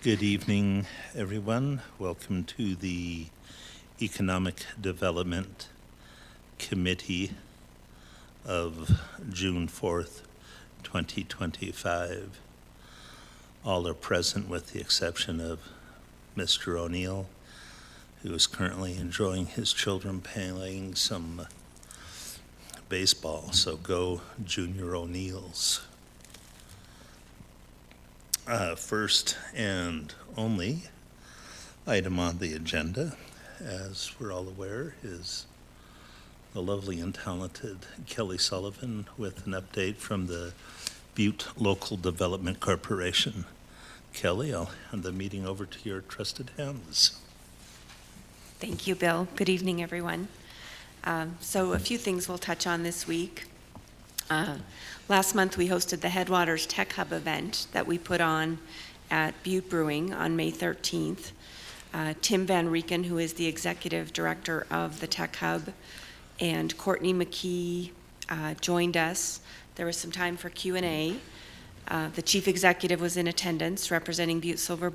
Good evening, everyone. Welcome to the Economic Development Committee of June 4th, 2025. All are present with the exception of Mr. O'Neill, who is currently enjoying his children playing some baseball. So go Junior O'Neills. First and only item on the agenda, as we're all aware, is the lovely and talented Kelly Sullivan with an update from the Butte Local Development Corporation. Kelly, I'll hand the meeting over to your trusted hands. Thank you, Bill. Good evening, everyone. So a few things we'll touch on this week. Last month, we hosted the Headwaters Tech Hub event that we put on at Butte Brewing on May 13th. Tim Van Rieken, who is the executive director of the Tech Hub, and Courtney McKee joined us. There was some time for Q&A. The chief executive was in attendance representing Butte-Silver.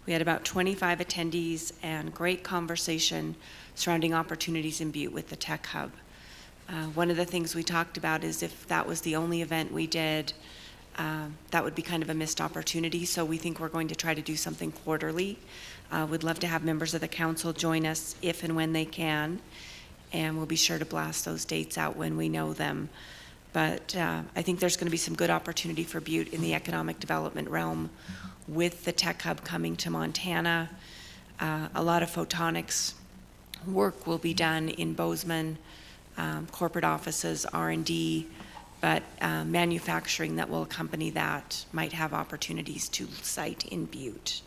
We had about 25 attendees and great conversation surrounding opportunities in Butte with the Tech Hub. One of the things we talked about is if that was the only event we did, that would be kind of a missed opportunity. So we think we're going to try to do something quarterly. We'd love to have members of the council join us if and when they can. And we'll be sure to blast those dates out when we know them. But I think there's going to be some good opportunity for Butte in the economic development realm with the Tech Hub coming to Montana. A lot of photonics work will be done in Bozeman. Corporate offices, R&D, but manufacturing that will accompany that might have opportunities to site in Butte.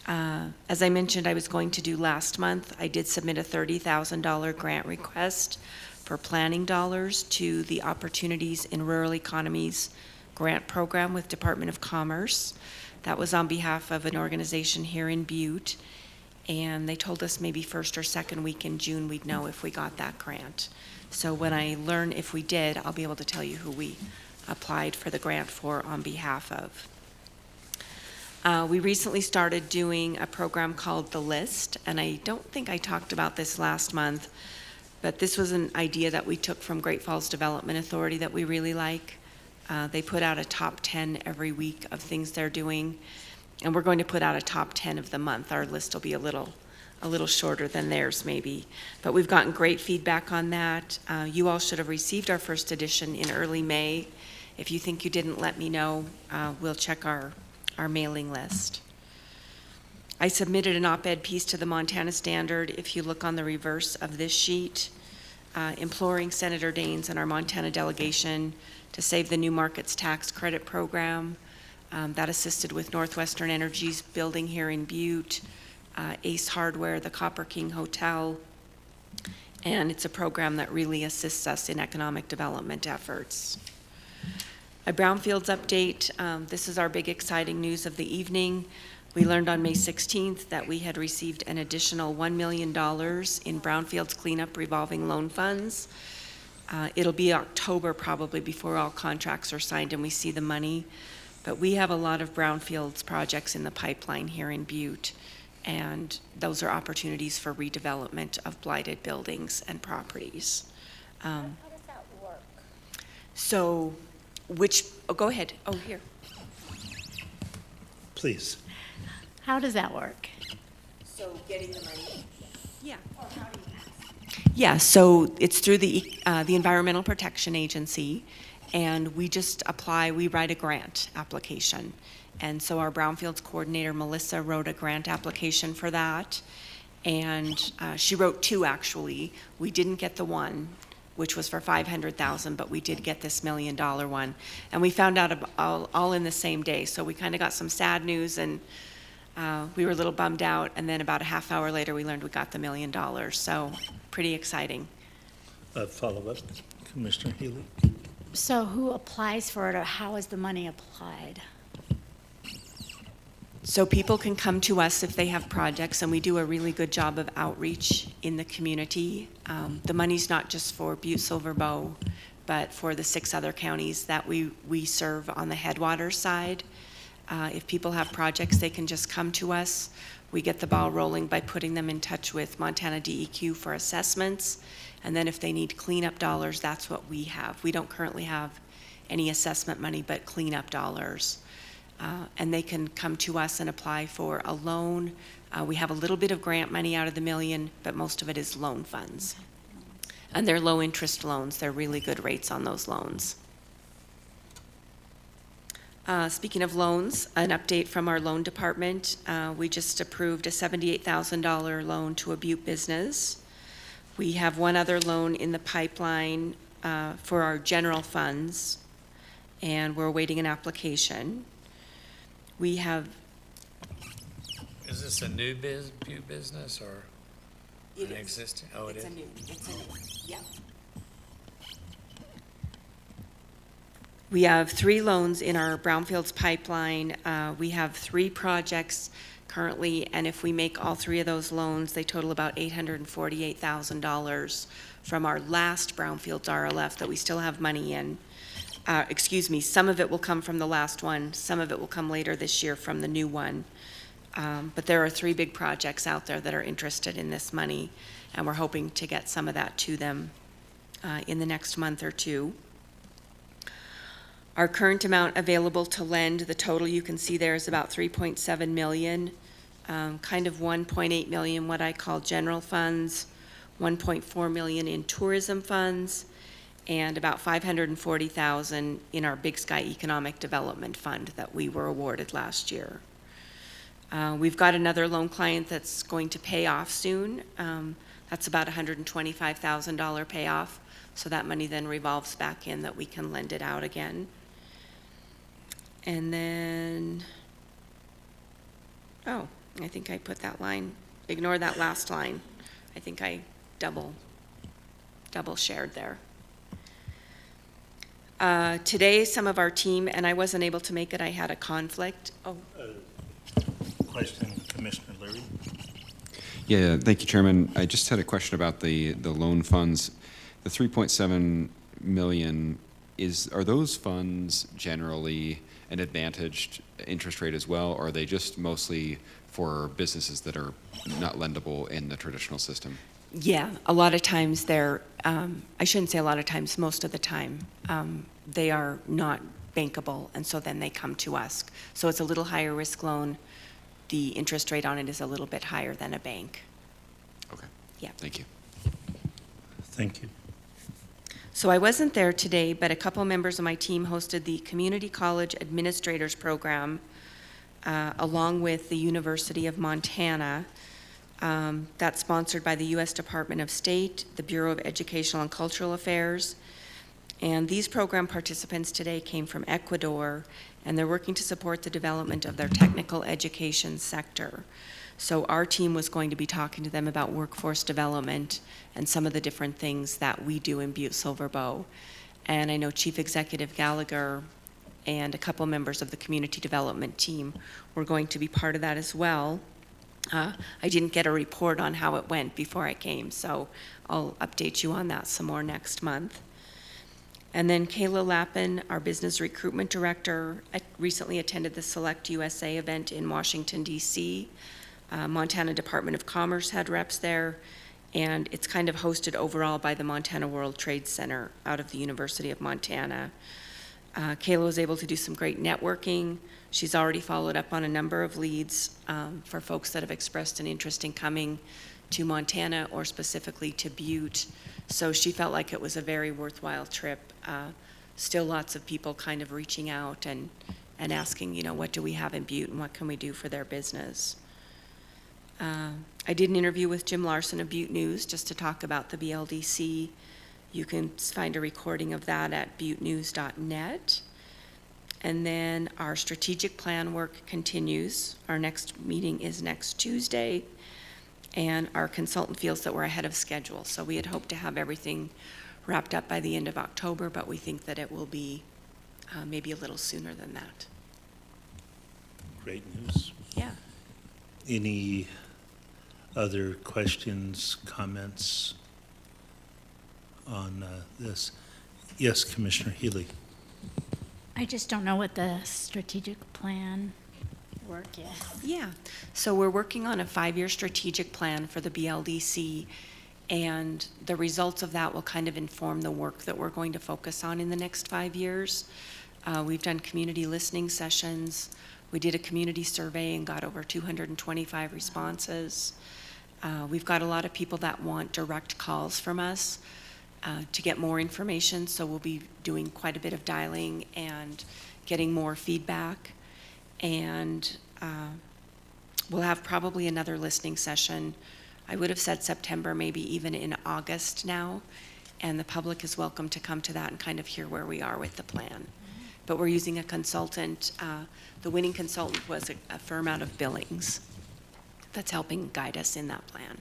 As I mentioned I was going to do last month, I did submit a $30,000 grant request for planning dollars to the Opportunities in Rural Economies grant program with Department of Commerce. That was on behalf of an organization here in Butte. And they told us maybe first or second week in June we'd know if we got that grant. So when I learn if we did, I'll be able to tell you who we applied for the grant for on behalf of. We recently started doing a program called The List, and I don't think I talked about this last month, but this was an idea that we took from Great Falls Development Authority that we really like. They put out a top 10 every week of things they're doing. And we're going to put out a top 10 of the month. Our list will be a little shorter than theirs maybe. But we've gotten great feedback on that. You all should have received our first edition in early May. If you think you didn't, let me know. We'll check our mailing list. I submitted an op-ed piece to the Montana Standard. If you look on the reverse of this sheet, imploring Senator Daines and our Montana delegation to save the New Markets Tax Credit Program. That assisted with Northwestern Energy's building here in Butte, Ace Hardware, the Copper King Hotel, and it's a program that really assists us in economic development efforts. A brownfields update. This is our big exciting news of the evening. We learned on May 16th that we had received an additional $1 million in brownfields cleanup revolving loan funds. It'll be October probably before all contracts are signed and we see the money. But we have a lot of brownfields projects in the pipeline here in Butte, and those are opportunities for redevelopment of blighted buildings and properties. How does that work? So, go ahead. Oh, here. Please. How does that work? So getting the money. Yeah. Or how do you ask? Yeah, so it's through the Environmental Protection Agency. And we just apply, we write a grant application. And so our brownfields coordinator, Melissa, wrote a grant application for that. And she wrote two, actually. We didn't get the one, which was for $500,000, but we did get this $1 million one. And we found out all in the same day. So we kind of got some sad news and we were a little bummed out. And then about a half hour later, we learned we got the $1 million. So pretty exciting. Follow-up, Commissioner Healy. So who applies for it, or how is the money applied? So people can come to us if they have projects, and we do a really good job of outreach in the community. The money's not just for Butte-Silver, but for the 6 other counties that we serve on the Headwaters side. If people have projects, they can just come to us. We get the ball rolling by putting them in touch with Montana DEQ for assessments. And then if they need cleanup dollars, that's what we have. We don't currently have any assessment money, but cleanup dollars. And they can come to us and apply for a loan. We have a little bit of grant money out of the million, but most of it is loan funds. And they're low interest loans. They're really good rates on those loans. Speaking of loans, an update from our loan department. We just approved a $78,000 loan to a Butte business. We have one other loan in the pipeline for our general funds, and we're awaiting an application. We have... Is this a new Butte business or an existing? Oh, it is? It's a new, yep. We have 3 loans in our brownfields pipeline. We have 3 projects currently, and if we make all 3 of those loans, they total about $848,000 from our last brownfields RLF that we still have money in. Some of it will come from the last one, some of it will come later this year from the new one. But there are 3 big projects out there that are interested in this money, and we're hoping to get some of that to them in the next month or 2. Our current amount available to lend, the total you can see there is about $3.7 million, kind of $1.8 million what I call general funds, $1.4 million in tourism funds, and about $540,000 in our Big Sky Economic Development Fund that we were awarded last year. We've got another loan client that's going to pay off soon. That's about $125,000 payoff, so that money then revolves back in that we can lend it out again. And then, I think I put that line, ignore that last line. I think I double shared there. Today, some of our team, and I wasn't able to make it, I had a conflict. Question, Commissioner Leary. Yeah, thank you, Chairman. I just had a question about the loan funds. The 3.7 million, are those funds generally an advantaged interest rate as well, or are they just mostly for businesses that are not lendable in the traditional system? Yeah, a lot of times they're, I shouldn't say a lot of times, most of the time, they are not bankable, and so then they come to us. So it's a little higher risk loan. The interest rate on it is a little bit higher than a bank. Okay. Yeah. Thank you. Thank you. So I wasn't there today, but a couple members of my team hosted the Community College Administrators Program along with the University of Montana. That's sponsored by the U.S. Department of State, the Bureau of Educational and Cultural Affairs. And these program participants today came from Ecuador, and they're working to support the development of their technical education sector. So our team was going to be talking to them about workforce development and some of the different things that we do in Butte-Silver Bow. And I know Chief Executive Gallagher and a couple members of the community development team were going to be part of that as well. I didn't get a report on how it went before I came, so I'll update you on that some more next month. And then Kayla Lappin, our business recruitment director, recently attended the Select USA event in Washington, D.C. Montana Department of Commerce had reps there, and it's kind of hosted overall by the Montana World Trade Center out of the University of Montana. Kayla was able to do some great networking. She's already followed up on a number of leads for folks that have expressed an interest in coming to Montana or specifically to Butte. So she felt like it was a very worthwhile trip. Still lots of people kind of reaching out and asking, what do we have in Butte and what can we do for their business? I did an interview with Jim Larson of Butte News just to talk about the BLDC. You can find a recording of that at buttenews.net. And then our strategic plan work continues. Our next meeting is next Tuesday, and our consultant feels that we're ahead of schedule. So we had hoped to have everything wrapped up by the end of October, but we think that it will be maybe a little sooner than that. Great news. Yeah. Any other questions, comments on this? Yes, Commissioner Healy. I just don't know what the strategic plan work, yeah. Yeah, so we're working on a 5-year strategic plan for the BLDC, and the results of that will kind of inform the work that we're going to focus on in the next 5 years. We've done community listening sessions. We did a community survey and got over 225 responses. We've got a lot of people that want direct calls from us to get more information, so we'll be doing quite a bit of dialing and getting more feedback. And we'll have probably another listening session. I would have said September, maybe even in August now, and the public is welcome to come to that and kind of hear where we are with the plan. But we're using a consultant. The winning consultant was a firm out of Billings that's helping guide us in that plan.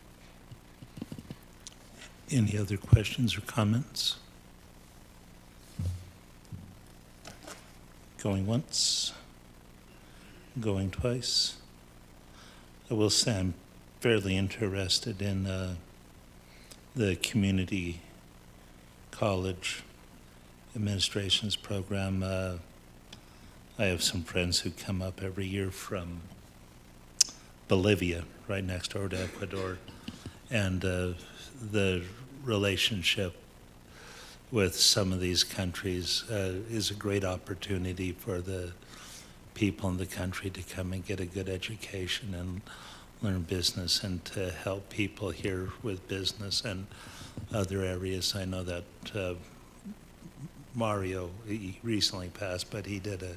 Any other questions or comments? Going once? Going twice? I will say I'm fairly interested in the community college administration's program. I have some friends who come up every year from Bolivia, right next door to Ecuador, and the relationship with some of these countries is a great opportunity for the people in the country to come and get a good education and learn business, and to help people here with business and other areas. I know that Mario, he recently passed, but he did a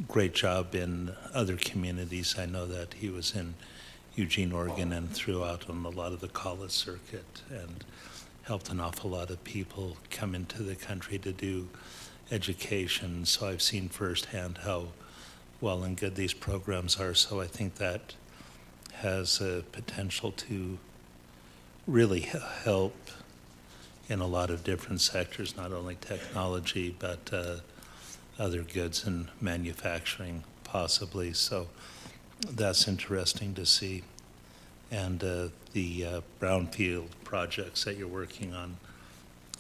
great job in other communities. I know that he was in Eugene, Oregon, and throughout on a lot of the college circuit, and helped an awful lot of people come into the country to do education. So I've seen firsthand how well and good these programs are. So I think that has a potential to really help in a lot of different sectors, not only technology, but other goods and manufacturing possibly. So that's interesting to see. And the brownfield projects that you're working on,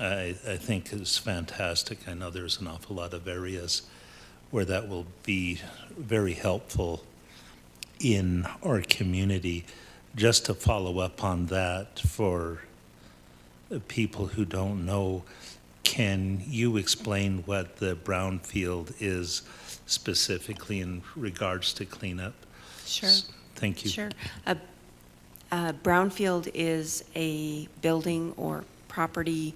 I think is fantastic. I know there's an awful lot of areas where that will be very helpful in our community. Just to follow up on that, for people who don't know, can you explain what the brownfield is specifically in regards to cleanup? Sure. Thank you. Sure. Brownfield is a building or property,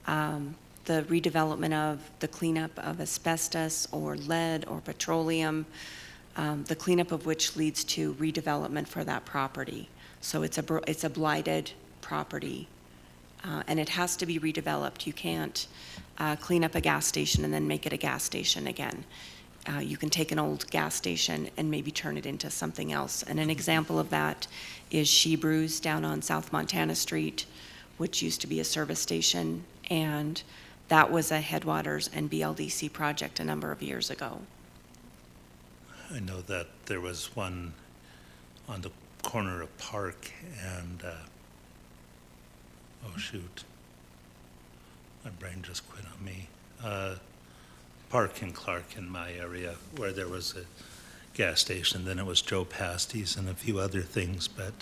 the redevelopment of the cleanup of asbestos or lead or petroleum, the cleanup of which leads to redevelopment for that property. So it's a blighted property, and it has to be redeveloped. You can't clean up a gas station and then make it a gas station again. You can take an old gas station and maybe turn it into something else. And an example of that is Shebrew's down on South Montana Street, which used to be a service station, and that was a Headwaters and BLDC project a number of years ago. I know that there was one on the corner of Park and, oh shoot, my brain just quit on me. Park and Clark in my area, where there was a gas station. Then it was Joe Pasty's and a few other things, but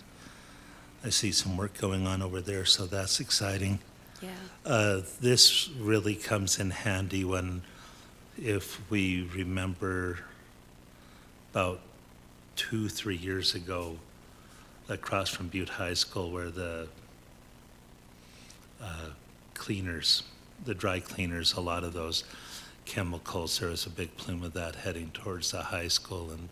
I see some work going on over there, so that's exciting. Yeah. This really comes in handy if we remember about 2-3 years ago, across from Butte High School, where the cleaners, the dry cleaners, a lot of those chemicals, there was a big plume of that heading towards the high school, and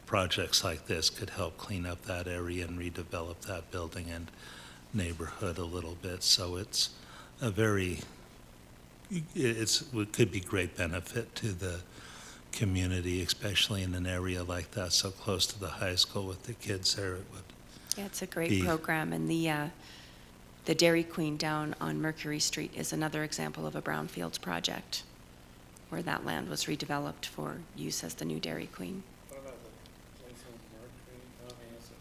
projects like this could help clean up that area and redevelop that building and neighborhood a little bit. So it could be great benefit to the community, especially in an area like that, so close to the high school with the kids there. It would. Yeah, it's a great program, and the Dairy Queen down on Mercury Street is another example of a brownfields project, where that land was redeveloped for use as the new Dairy Queen. What about the place on Mercury? I mean, is it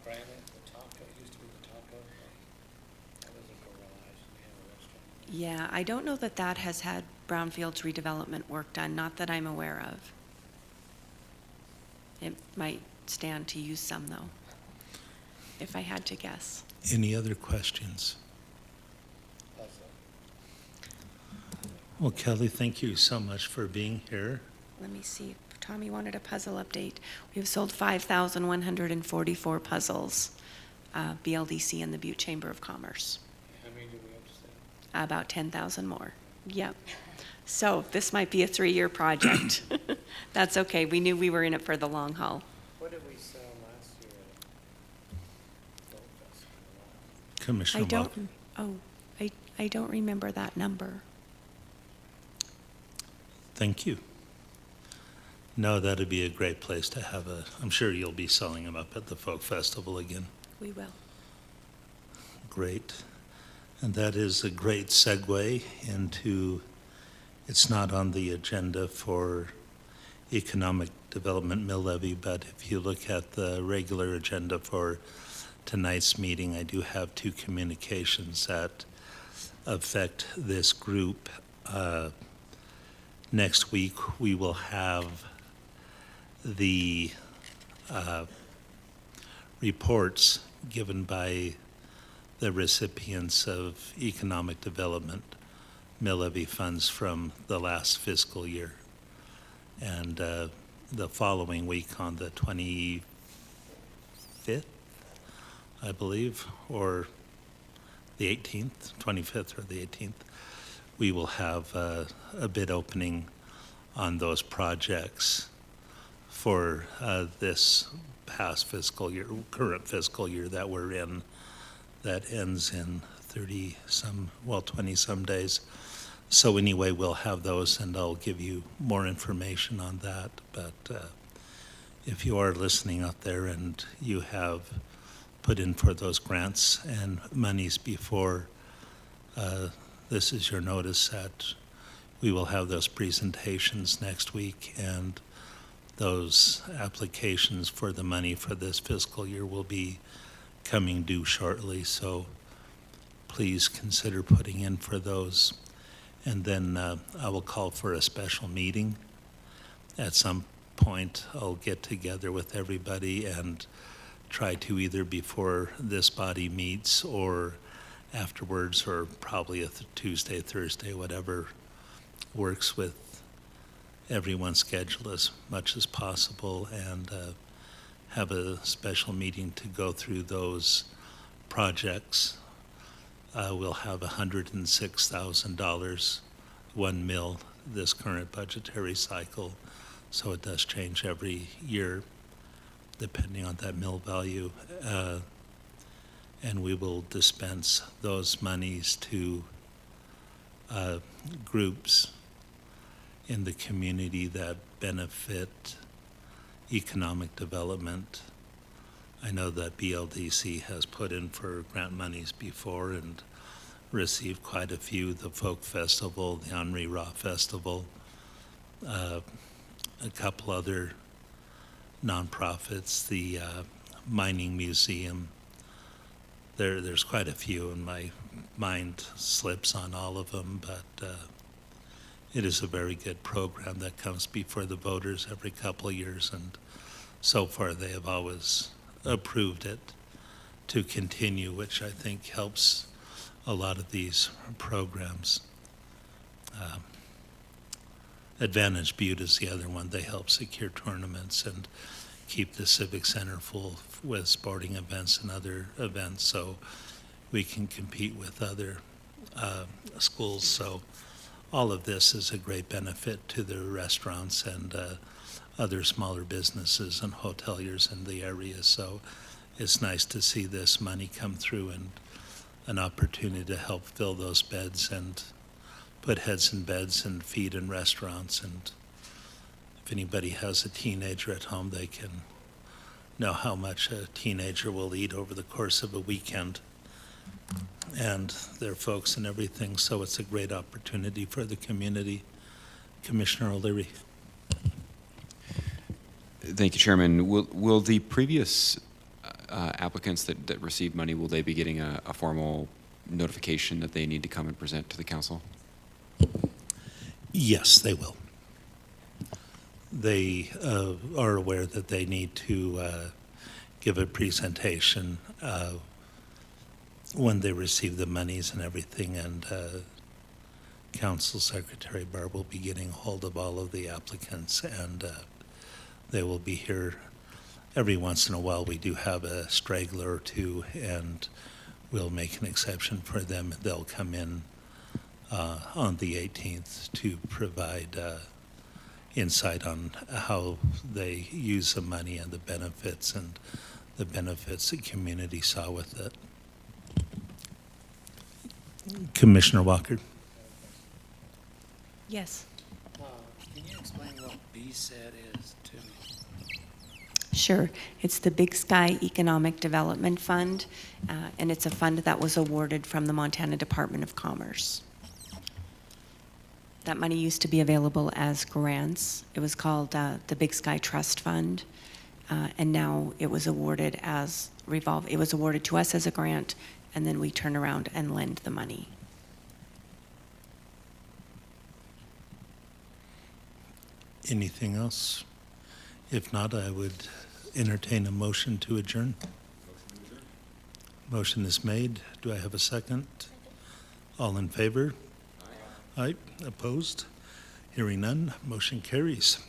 Granite, the Taco? It used to be the Taco. That was a garage, and we have a restaurant. Yeah, I don't know that that has had brownfields redevelopment work done, not that I'm aware of. It might stand to use some, though, if I had to guess. Any other questions? Puzzle. Well, Kelly, thank you so much for being here. Let me see. Tommy wanted a puzzle update. We have sold 5,144 puzzles, BLDC and the Butte Chamber of Commerce. How many do we have to sell? About 10,000 more. Yep. So this might be a 3-year project. That's okay. We knew we were in it for the long haul. What did we sell last year at Folk Festival? Commissioner I don't, Walker. I don't remember that number. Thank you. No, that'd be a great place to have I'm sure you'll be selling them up at the Folk Festival again. We will. Great. And that is a great segue into, it's not on the agenda for economic development mill levy, but if you look at the regular agenda for tonight's meeting, I do have 2 communications that affect this group. Next week, we will have the reports given by the recipients of economic development mill levy funds from the last fiscal year. And the following week on the 25th, I believe, or the 18th, 25th or the 18th, we will have a bid opening on those projects for this past fiscal year, current fiscal year that we're in, that ends in 20 some days. So anyway, we'll have those and I'll give you more information on that. But if you are listening out there and you have put in for those grants and monies before, this is your notice that we will have those presentations next week, and those applications for the money for this fiscal year will be coming due shortly. So please consider putting in for those. And then I will call for a special meeting. At some point, I'll get together with everybody and try to, either before this body meets or afterwards, or probably a Tuesday, Thursday, whatever works with everyone's schedule as much as possible, and have a special meeting to go through those projects. We'll have $106,000, 1 mil this current budgetary cycle, so it does change every year depending on that mill value. And we will dispense those monies to groups in the community that benefit economic development. I know that BLDC has put in for grant monies before and received quite a few, the Folk Festival, the Henri Ra Festival, a couple other nonprofits, the Mining Museum. There's quite a few, and my mind slips on all of them, but it is a very good program that comes before the voters every couple of years, and so far they have always approved it to continue, which I think helps a lot of these programs. Advantage Butte is the other one. They help secure tournaments and keep the Civic Center full with sporting events and other events, so we can compete with other schools. So all of this is a great benefit to the restaurants and other smaller businesses and hoteliers in the area. So it's nice to see this money come through and an opportunity to help fill those beds and put heads in beds and feed in restaurants. And if anybody has a teenager at home, they can know how much a teenager will eat over the course of a weekend, and their folks and everything. So it's a great opportunity for the community. Commissioner O'Leary. Thank you, Chairman. Will the previous applicants that received money, will they be getting a formal notification that they need to come and present to the council? Yes, they will. they are aware that they need to give a presentation when they receive the monies and everything, and Council Secretary Barb will be getting hold of all of the applicants, and they will be here. Every once in a while, we do have a straggler or two, and we'll make an exception for them. They'll come in on the 18th to provide insight on how they use the money and the benefits the community saw with it. Commissioner Walker. Yes. Can you explain what BSET is to me? Sure. It's the Big Sky Economic Development Fund, and it's a fund that was awarded from the Montana Department of Commerce. That money used to be available as grants. It was called the Big Sky Trust Fund, and now it was awarded as It was awarded to us as a grant, and then we turn around and lend the money. Anything else? If not, I would entertain a motion to adjourn. Motion is made. Do I have a second? All in favor? Aye. Opposed? Hearing none, motion carries.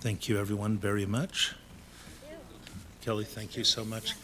Thank you, everyone, very much. Kelly, thank you so much.